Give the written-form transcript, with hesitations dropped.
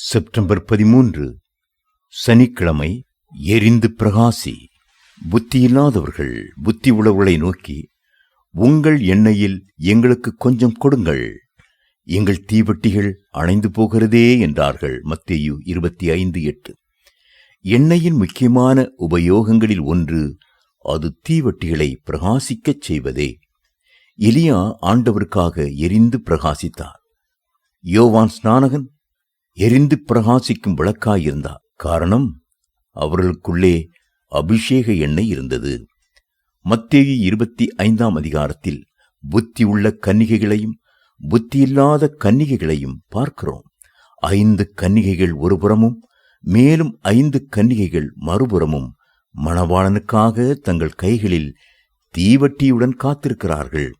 September 13 சனிக்கிழமை. எரிந்து பிரகாசி. புத்தியில்லாதவர்கள் புத்தி உழவுகளை நோக்கி, உங்கள் எண்ணெயில் எங்களுக்கு கொஞ்சம் கொடுங்கள், எங்கள் தீவட்டிகள் அணைந்து போகிறதே என்றார்கள். மத்தேயு 25:8. எண்ணெயின் முக்கியமான உபயோகங்களில் ஒன்று அது தீவட்டிகளை பிரகாசிக்கச் செய்வதே. எலியா ஆண்டவருக்காக எரிந்து பிரகாசித்தார். யோவான் ஸ்நானகன் எரிந்து பிரகாசிக்கும் விளக்காயிருந்தார். காரணம், அவர்களுக்குள்ளே அபிஷேக எண்ணெய் இருந்தது. மத்தேயு 25 புத்தி உள்ள கன்னிகைகளையும் புத்தியில்லாத கன்னிகைகளையும் பார்க்கிறோம். 5 கன்னிகைகள் ஒருபுறமும் மேலும் 5 கன்னிகைகள் மறுபுறமும் மணவாளனுக்காக தங்கள் கைகளில் தீவட்டியுடன் காத்திருக்கிறார்கள்.